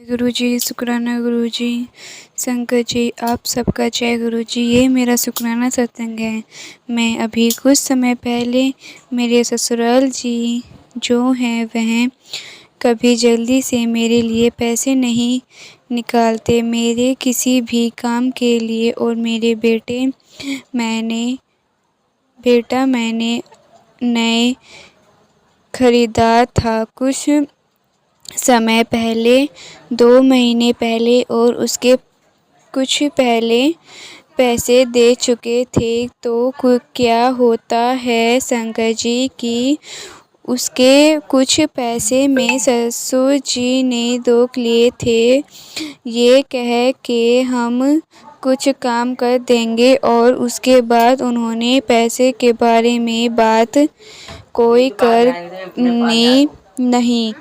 गुरुजी, शुक्राना गुरुजी। शंकर जी, आप सबका जय गुरुजी। ये मेरा शुक्राना सत्संग है। मैं अभी कुछ समय पहले मेरे ससुराल जी जो हैं वह कभी जल्दी से मेरे लिए पैसे नहीं निकालते, मेरे किसी भी काम के लिए। और मेरे मैंने नए खरीदा था कुछ समय पहले, 2 महीने पहले, और उसके कुछ पहले पैसे दे चुके थे। तो क्या होता है शंकर जी कि उसके कुछ पैसे में ससुर जी ने रोक लिए थे, ये कह के हम कुछ काम कर देंगे। और उसके बाद उन्होंने पैसे के बारे में बात कोई करनी नहीं।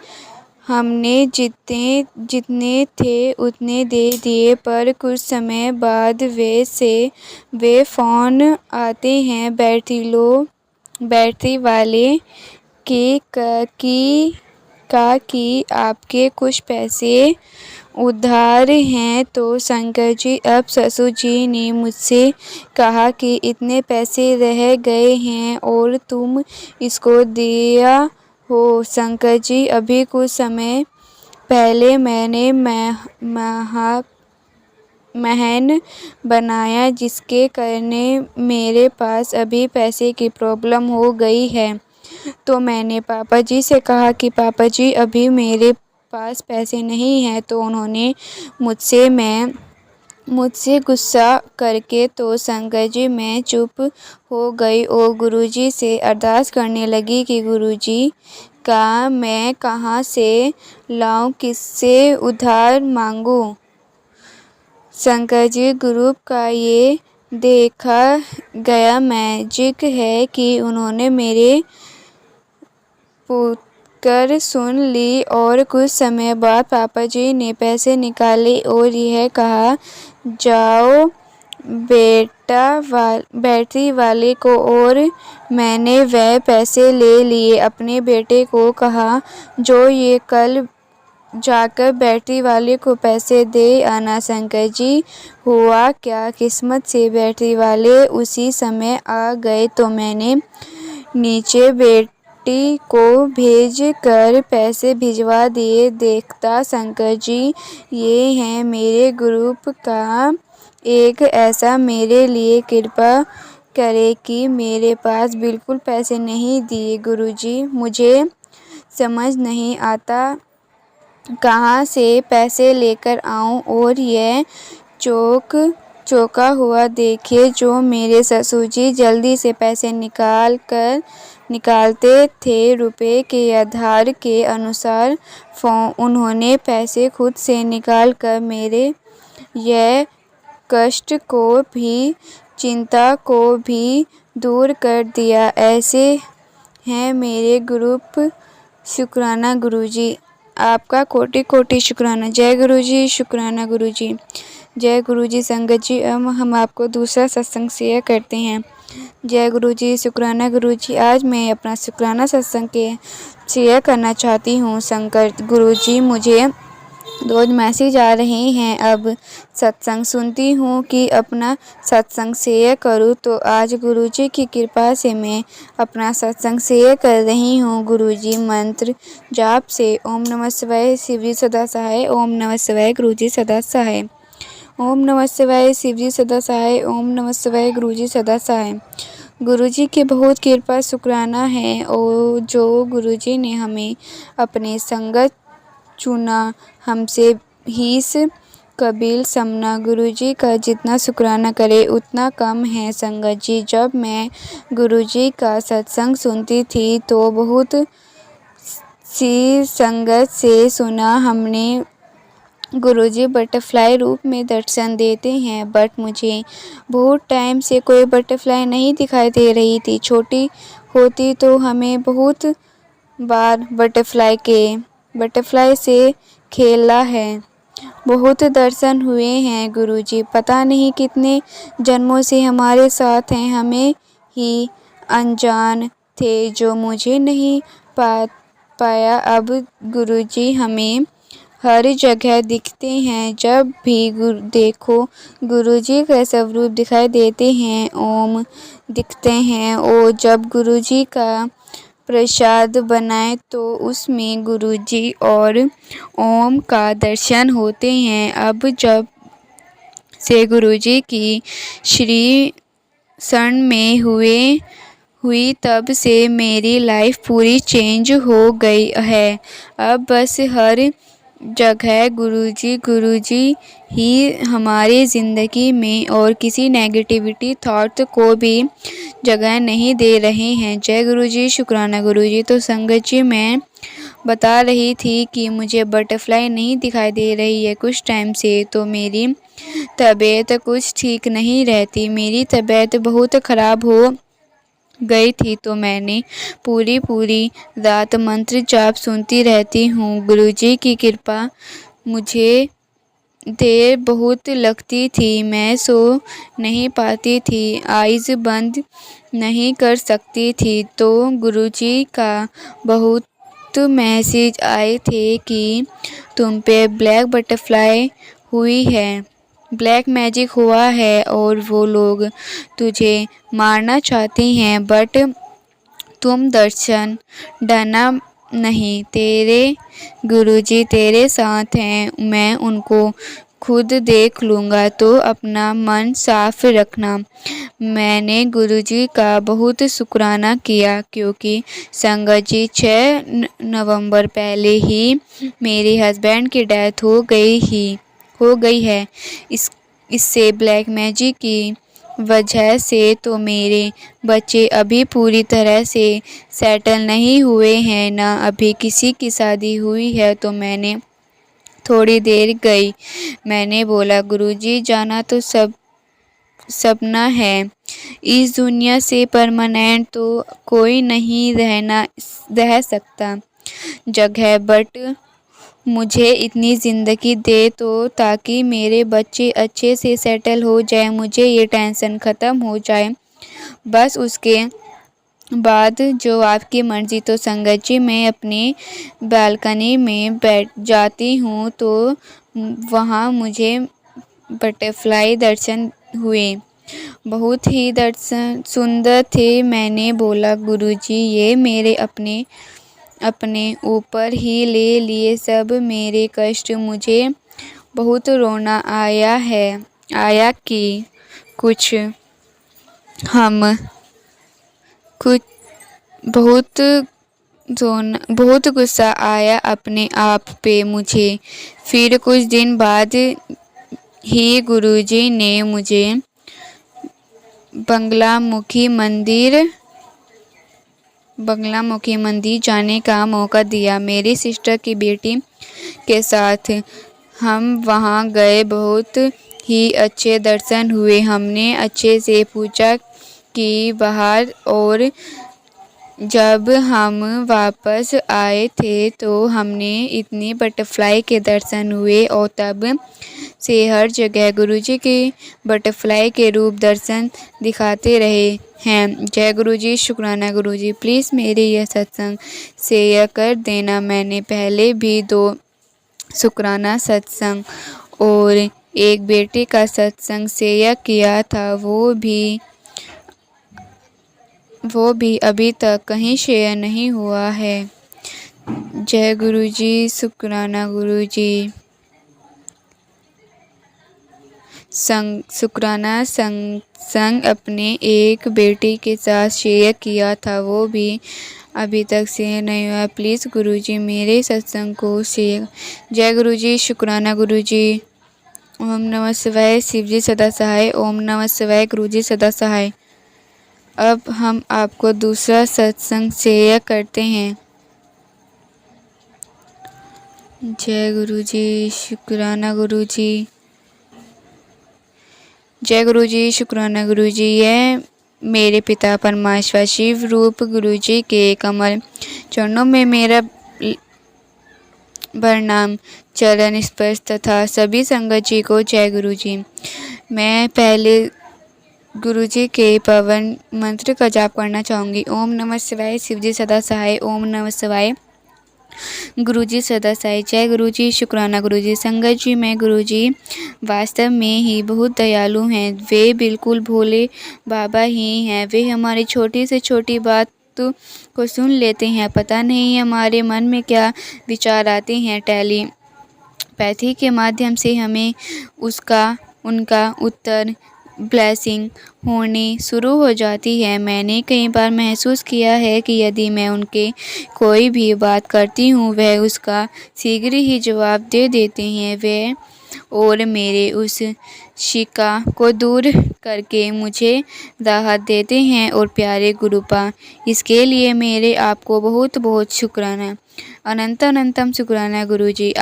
हमने जितने थे उतने दे दिए। पर कुछ समय बाद वे फ़ोन आते हैं बैटरी वाले कि आपके कुछ पैसे उधार हैं। तो शंकर जी, अब ससुर जी ने मुझसे कहा कि इतने पैसे रह गए हैं और तुम इसको दिया हो। शंकर जी, अभी कुछ समय पहले मैंने महन बनाया, जिसके करने मेरे पास अभी पैसे की प्रॉब्लम हो गई है। तो मैंने पापा जी से कहा कि पापा जी, अभी मेरे पास पैसे नहीं हैं। तो उन्होंने मुझसे गुस्सा करके, तो शंकर जी मैं चुप हो गई और गुरुजी से अरदास करने लगी कि गुरुजी का मैं कहाँ से लाऊं, किससे उधार मांगूं। शंकर जी, ग्रुप का ये देखा गया मैजिक है कि उन्होंने मेरे पुकार सुन ली। और कुछ समय बाद पापा जी ने पैसे निकाले और यह कहा, जाओ बैटरी वाले को। और मैंने वह पैसे ले लिए। अपने बेटे को कहा, जो ये कल जाकर बैटरी वाले को पैसे दे आना। शंकर जी, हुआ क्या, किस्मत से बैटरी वाले उसी समय आ गए। तो मैंने नीचे बेटी को भेज कर पैसे भिजवा दिए। देखता शंकर जी, ये है मेरे ग्रुप का एक ऐसा मेरे लिए कृपा करे कि मेरे पास बिल्कुल पैसे नहीं दिए। गुरुजी, मुझे समझ नहीं आता कहाँ से पैसे लेकर आऊँ। और यह चौंका हुआ देखिए, जो मेरे ससुर जी जल्दी से पैसे निकालते थे रुपए के आधार के अनुसार, उन्होंने पैसे खुद से निकाल कर मेरे यह कष्ट को भी, चिंता को भी दूर कर दिया। ऐसे हैं मेरे ग्रुप। शुक्राना गुरुजी, आपका कोटि कोटि शुक्राना। जय गुरुजी, शुक्राना गुरुजी। जय गुरुजी। संगत जी, अब हम आपको दूसरा सत्संग शेयर करते हैं। जय गुरुजी, शुक्राना गुरुजी। आज मैं अपना शुक्राना सत्संग शेयर करना चाहती हूँ। शंकर गुरुजी, मुझे रोज मैसेज आ रहे हैं। अब सत्संग सुनती हूँ कि अपना सत्संग शेयर करूँ, तो आज गुरुजी की कृपा से मैं अपना सत्संग शेयर कर रही हूँ। गुरुजी मंत्र जाप से, ओम नमः शिवाय शिवजी सदा सहाय, ओम नमः शिवाय गुरुजी सदा सहाय, ओम नमः शिवाय शिवजी सदा सहाय, ओम नमः शिवाय गुरुजी सदा सहाय। गुरुजी की बहुत कृपा शुक्राना है, और जो गुरुजी ने हमें अपने संगत चुना, हमसे हीस कबील समना। गुरुजी का जितना शुक्राना करे उतना कम है। संगत जी, जब मैं गुरुजी का सत्संग सुनती थी तो बहुत सी संगत से सुना हमने, गुरुजी बटरफ्लाई रूप में दर्शन देते हैं। बट मुझे बहुत टाइम से कोई बटरफ्लाई नहीं दिखाई दे रही थी। छोटी होती तो हमें बहुत बार बटरफ्लाई से खेला है, बहुत दर्शन हुए हैं। गुरुजी पता नहीं कितने जन्मों से हमारे साथ हैं, हमें ही अनजान थे जो मुझे नहीं पाया। अब गुरुजी हमें हर जगह दिखते हैं। जब भी देखो गुरुजी का स्वरूप दिखाई देते हैं, ओम दिखते हैं। और जब गुरुजी का प्रसाद बनाए तो उसमें गुरुजी और ओम का दर्शन होते हैं। अब जब से गुरुजी की श्री शरण में हुई तब से मेरी लाइफ पूरी चेंज हो गई है। अब बस हर जगह गुरुजी गुरुजी ही हमारी ज़िंदगी में और किसी नेगेटिविटी थॉट को भी जगह नहीं दे रहे हैं। जय गुरुजी, शुक्राना गुरुजी। तो संगत जी, मैं बता रही थी कि मुझे बटरफ्लाई नहीं दिखाई दे रही है कुछ टाइम से, तो मेरी तबीयत कुछ ठीक नहीं रहती। मेरी तबीयत बहुत ख़राब हो गई थी, तो मैंने पूरी रात मंत्र जाप सुनती रहती हूँ। गुरुजी की कृपा, मुझे देर बहुत लगती थी, मैं सो नहीं पाती थी, आइज़ बंद नहीं कर सकती थी। तो गुरुजी का बहुत मैसेज आए थे कि तुम पे ब्लैक बटरफ्लाई हुई है, ब्लैक मैजिक हुआ है और वो लोग तुझे मारना चाहते हैं, बट तुम दर्शन डरना नहीं, तेरे गुरुजी तेरे साथ हैं, मैं उनको खुद देख लूँगा, तो अपना मन साफ रखना। मैंने गुरुजी का बहुत शुक्राना किया, क्योंकि संगत जी 6 नवंबर पहले ही मेरे हस्बैंड की डेथ हो गई है। इससे ब्लैक मैजिक की वजह से तो मेरे बच्चे अभी पूरी तरह से सेटल नहीं हुए हैं, ना अभी किसी की शादी हुई है। तो मैंने थोड़ी देर गई, मैंने बोला गुरुजी जाना तो सपना है, इस दुनिया से परमानेंट तो कोई नहीं रह सकता जगह, बट मुझे इतनी ज़िंदगी दे तो ताकि मेरे बच्चे अच्छे से सेटल हो जाए, मुझे ये टेंशन ख़त्म हो जाए, बस उसके बाद जो आपकी मर्ज़ी। तो संगत जी, मैं अपनी बालकनी में बैठ जाती हूँ, तो वहाँ मुझे बटरफ्लाई दर्शन हुए, बहुत ही दर्शन सुंदर थे। मैंने बोला गुरुजी ये मेरे अपने ऊपर ही ले लिए सब मेरे कष्ट, मुझे बहुत रोना आया कि कुछ बहुत गुस्सा आया अपने आप पे मुझे। फिर कुछ दिन बाद ही गुरुजी ने मुझे बंगलामुखी मंदिर जाने का मौका दिया, मेरी सिस्टर की बेटी के साथ हम वहाँ गए, बहुत ही अच्छे दर्शन हुए, हमने अच्छे से पूजा की बाहर, और जब हम वापस आए थे तो हमने इतनी बटरफ्लाई के दर्शन हुए, और तब से हर जगह गुरुजी के बटरफ्लाई के रूप दर्शन दिखाते रहे हैं। जय गुरुजी, शुक्राना गुरुजी। प्लीज़ मेरे यह सत्संग शेयर कर देना। मैंने पहले भी 2 शुक्राना सत्संग और एक बेटे का सत्संग शेयर किया था, वो भी अभी तक कहीं शेयर नहीं हुआ है। जय गुरुजी, शुक्राना गुरुजी। शुक्राना संग अपने एक बेटी के साथ शेयर किया था, वो भी अभी तक शेयर नहीं हुआ। प्लीज़ गुरुजी मेरे सत्संग को शेयर। जय गुरुजी, शुक्राना गुरुजी। ओम नमः शिवाय, शिवजी सदा सहाय। ओम नमः शिवाय, गुरुजी सदा सहाय। अब हम आपको दूसरा सत्संग शेयर करते हैं। जय गुरुजी, शुक्राना गुरुजी। जय गुरुजी, शुक्राना गुरुजी। यह मेरे पिता परमात्मा शिव रूप गुरुजी के कमल चरणों में मेरा प्रणाम, चरण स्पर्श तथा सभी संगत जी को जय गुरुजी। मैं पहले गुरुजी के पवन मंत्र का जाप करना चाहूँगी। ओम नमः शिवाय, शिवजी सदा सहाय। ओम नमः शिवाय, गुरुजी सदा साई। जय गुरुजी, शुक्राना गुरुजी। संगत जी, मैं गुरुजी वास्तव में ही बहुत दयालु हैं। वे बिल्कुल भोले बाबा ही हैं। वे हमारी छोटी से छोटी बात को सुन लेते हैं। पता नहीं हमारे मन में क्या विचार आते हैं। टेलीपैथी के माध्यम से हमें उनका उत्तर ब्लेसिंग होनी शुरू हो जाती है। मैंने कई बार महसूस किया है कि यदि मैं उनके कोई भी बात करती हूँ, वह उसका शीघ्र ही जवाब दे देते हैं। वे और मेरे उस शिका को दूर करके मुझे राहत देते हैं। और प्यारे गुरुपा, इसके लिए मेरे आपको बहुत बहुत शुक्राना, अनंतम शुक्राना गुरुजी।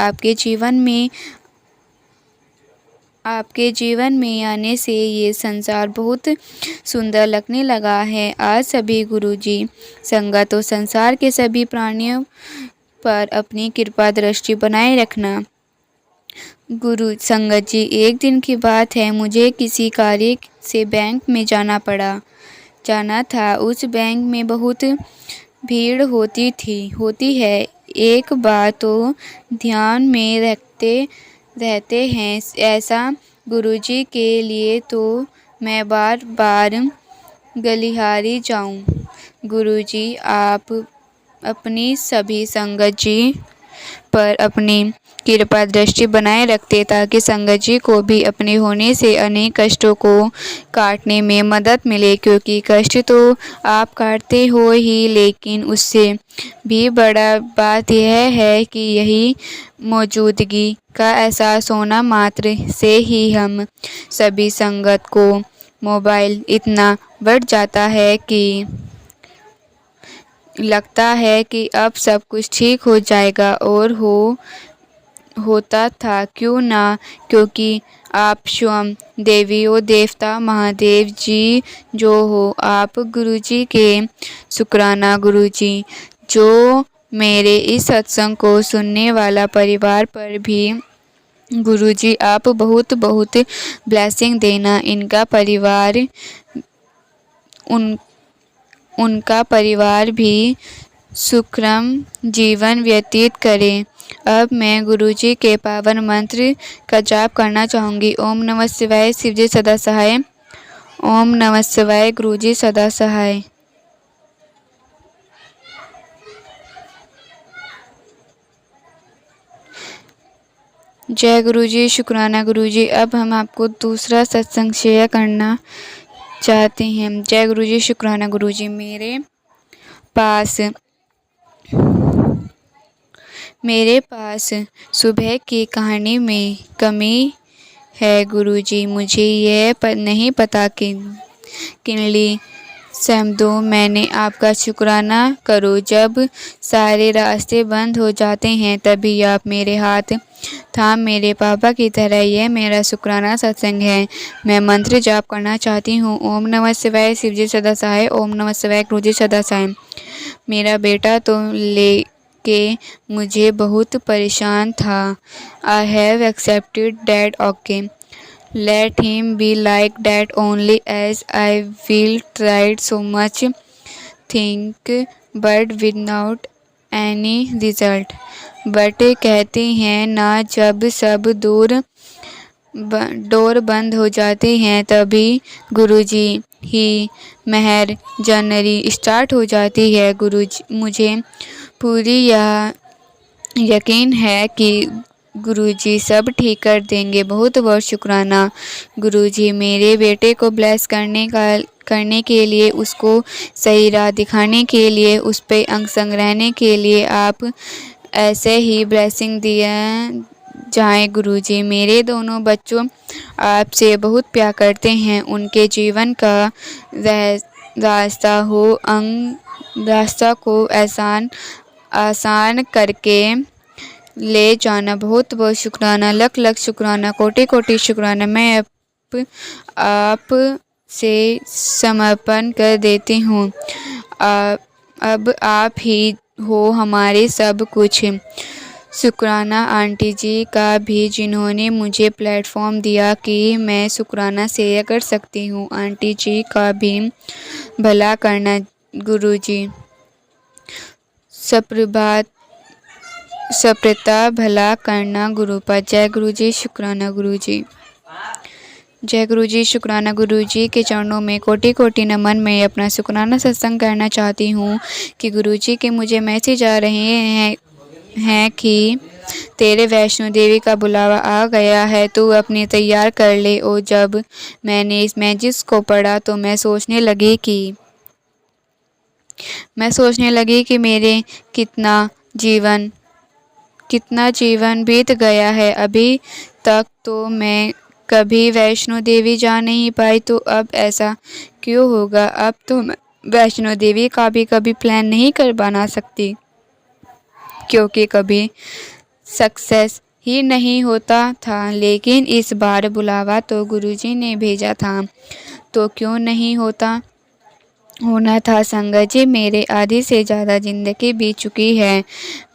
आपके जीवन में आने से ये संसार बहुत सुंदर लगने लगा है। आज सभी गुरुजी संगत और संसार के सभी प्राणियों पर अपनी कृपा दृष्टि बनाए रखना। गुरु संगत जी, एक दिन की बात है, मुझे किसी कार्य से बैंक में जाना था। उस बैंक में बहुत भीड़ होती है। एक बात तो ध्यान में रहते हैं, ऐसा गुरुजी के लिए तो मैं बार बार गलिहारी जाऊं। गुरुजी, आप अपनी सभी संगत जी पर अपनी कृपा दृष्टि बनाए रखते, ताकि संगत जी को भी अपने होने से अनेक कष्टों को काटने में मदद मिले। क्योंकि कष्ट तो आप काटते हो ही, लेकिन उससे भी बड़ा बात यह है कि यही मौजूदगी का एहसास होना मात्र से ही हम सभी संगत को मोबाइल इतना बढ़ जाता है कि लगता है कि अब सब कुछ ठीक हो जाएगा। और होता था क्यों ना, क्योंकि आप स्वयं देवियों देवता महादेव जी जो हो। आप गुरुजी के शुक्राना गुरुजी, जो मेरे इस सत्संग को सुनने वाला परिवार पर भी गुरुजी आप बहुत बहुत ब्लेसिंग देना। उनका परिवार भी सुखरम जीवन व्यतीत करे। अब मैं गुरुजी के पावन मंत्र का जाप करना चाहूँगी। ओम नमः शिवाय, शिवजी सदा सहाय। ओम नमः शिवाय, गुरुजी सदा सहाय। जय गुरुजी, शुक्राना गुरुजी। अब हम आपको दूसरा सत्संग शेयर करना चाहते हैं। जय गुरुजी, शुक्राना गुरुजी। मेरे पास सुबह की कहानी में कमी है गुरुजी। मुझे यह नहीं पता कि किनली शब्दों मैंने आपका शुक्राना करूं। जब सारे रास्ते बंद हो जाते हैं, तभी आप मेरे हाथ थाम मेरे पापा की तरह। यह मेरा शुक्राना सत्संग है। मैं मंत्र जाप करना चाहती हूँ। ओम नमः शिवाय, शिवजी सदा सहाय। ओम नमः शिवाय, गुरुजी सदा सहाय। मेरा बेटा तो लेके मुझे बहुत परेशान था। I have accepted that, okay. Let him be like that only, as I will try so much think but without any result. But कहते हैं ना, जब सब डोर बंद हो जाते हैं, तभी गुरुजी ही मेहर जनरी स्टार्ट हो जाती है। गुरुजी, मुझे पूरी यह यकीन है कि गुरुजी सब ठीक कर देंगे। बहुत बहुत शुक्राना गुरुजी। मेरे बेटे को ब्लेस करने के लिए, उसको सही राह दिखाने के लिए, उस पे अंग संग रहने के लिए आप ऐसे ही ब्लेसिंग दिए जाएं गुरुजी। मेरे दोनों बच्चों आपसे बहुत प्यार करते हैं। उनके जीवन का रास्ता को आसान करके ले जाना। बहुत बहुत शुक्राना, लख शुक्राना, कोटि शुक्राना। मैं आप से समर्पण कर देती हूँ। अब आप ही हो हमारे सब कुछ। शुक्राना आंटी जी का भी, जिन्होंने मुझे प्लेटफॉर्म दिया कि मैं शुक्राना शेयर कर सकती हूँ। आंटी जी का भी भला करना गुरुजी। सुप्रभात सप्रता भला करना गुरुपद। जय गुरु जी, शुक्राना गुरु जी। जय गुरु जी, शुक्राना गुरु जी के चरणों में कोटि कोटि नमन। मैं अपना शुक्राना सत्संग करना चाहती हूँ कि गुरु जी के मुझे मैसेज आ रहे हैं कि तेरे वैष्णो देवी का बुलावा आ गया है, तू अपनी तैयार कर ले। और जब मैंने इस मैसेज को पढ़ा तो मैं सोचने लगी कि मेरे कितना जीवन बीत गया है। अभी तक तो मैं कभी वैष्णो देवी जा नहीं पाई, तो अब ऐसा क्यों होगा। अब तो मैं वैष्णो देवी का भी कभी प्लान नहीं कर बना सकती, क्योंकि कभी सक्सेस ही नहीं होता था। लेकिन इस बार बुलावा तो गुरुजी ने भेजा था, तो क्यों नहीं होना था। संगत जी, मेरे आधी से ज़्यादा ज़िंदगी बीत चुकी है।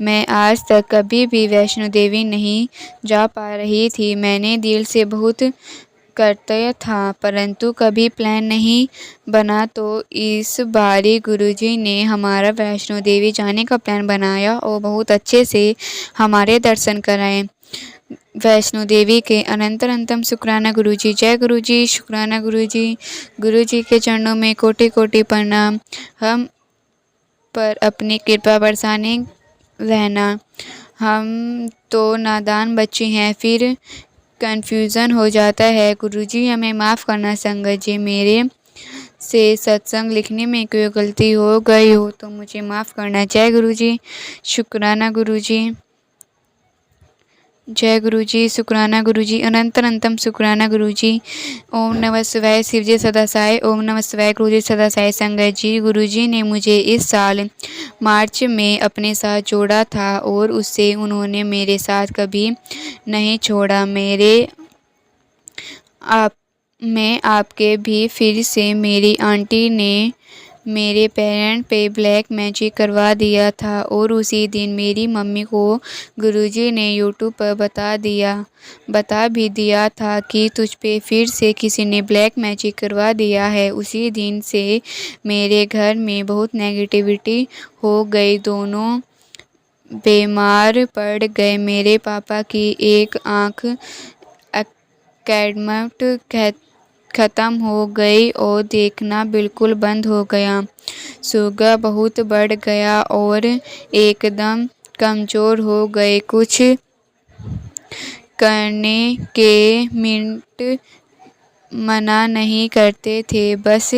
मैं आज तक कभी भी वैष्णो देवी नहीं जा पा रही थी। मैंने दिल से बहुत करता था, परंतु कभी प्लान नहीं बना। तो इस बारी गुरुजी ने हमारा वैष्णो देवी जाने का प्लान बनाया और बहुत अच्छे से हमारे दर्शन कराए। वैष्णो देवी के अनंतम शुक्राना गुरुजी। जय गुरु जी, शुक्राना गुरुजी। गुरुजी के चरणों में कोटि कोटि प्रणाम। हम पर अपनी कृपा बरसाने रहना। हम तो नादान बच्चे हैं, फिर कन्फ्यूज़न हो जाता है। गुरुजी हमें माफ़ करना। संगत जी, मेरे से सत्संग लिखने में कोई गलती हो गई हो तो मुझे माफ़ करना। जय गुरुजी, शुक्राना गुरुजी। जय गुरुजी, शुक्राना गुरुजी। अनंतम शुक्राना गुरुजी। ओम नमः शिवाय शिवजी सदा साई। ओम नमः शिवाय गुरुजी सदा साई। संगत जी, गुरुजी ने मुझे इस साल मार्च में अपने साथ जोड़ा था और उससे उन्होंने मेरे साथ कभी नहीं छोड़ा। मैं आपके भी फिर से मेरी आंटी ने मेरे पेरेंट पे ब्लैक मैजिक करवा दिया था और उसी दिन मेरी मम्मी को गुरुजी ने यूट्यूब पर बता भी दिया था कि तुझ पे फिर से किसी ने ब्लैक मैजिक करवा दिया है। उसी दिन से मेरे घर में बहुत नेगेटिविटी हो गई। दोनों बीमार पड़ गए। मेरे पापा की एक आँख कैटरेक्ट ख़त्म हो गई और देखना बिल्कुल बंद हो गया। शुगर बहुत बढ़ गया और एकदम कमज़ोर हो गए। कुछ करने के मिनट मना नहीं करते थे, बस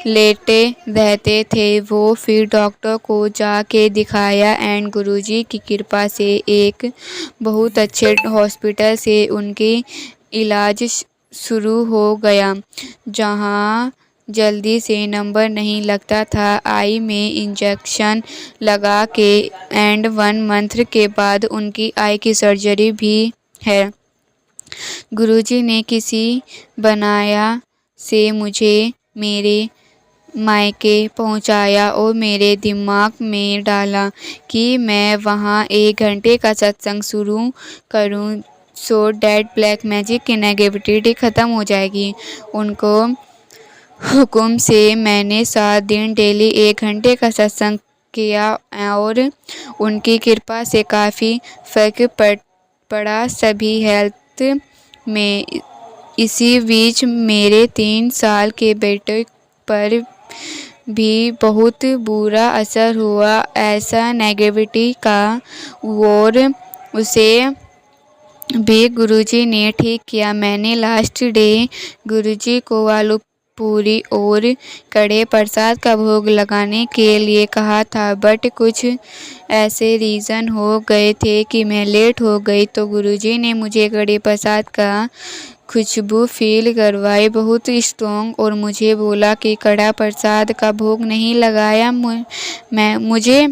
लेटे रहते थे वो। फिर डॉक्टर को जाके दिखाया एंड गुरुजी की कृपा से एक बहुत अच्छे हॉस्पिटल से उनकी इलाज शुरू हो गया, जहाँ जल्दी से नंबर नहीं लगता था। आई में इंजेक्शन लगा के एंड 1 मंथ के बाद उनकी आई की सर्जरी भी है। गुरुजी ने किसी बनाया से मुझे मेरे मायके पहुंचाया और मेरे दिमाग में डाला कि मैं वहां 1 घंटे का सत्संग शुरू करूं, सो डैट ब्लैक मैजिक की नेगेटिविटी ख़त्म हो जाएगी। उनको हुक्म से मैंने 7 दिन डेली 1 घंटे का सत्संग किया और उनकी कृपा से काफ़ी फ़र्क पड़ा सभी हेल्थ में। इसी बीच मेरे 3 साल के बेटे पर भी बहुत बुरा असर हुआ ऐसा नेगेटिविटी का, और उसे भी गुरुजी ने ठीक किया। मैंने लास्ट डे गुरुजी को आलू पूरी और कड़े प्रसाद का भोग लगाने के लिए कहा था, बट कुछ ऐसे रीज़न हो गए थे कि मैं लेट हो गई। तो गुरुजी ने मुझे कड़े प्रसाद का खुशबू फील करवाई बहुत स्ट्रॉन्ग और मुझे बोला कि कड़ा प्रसाद का भोग नहीं लगाया मुझे,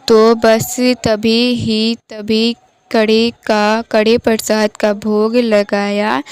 तो बस तभी कड़े प्रसाद का भोग लगाया।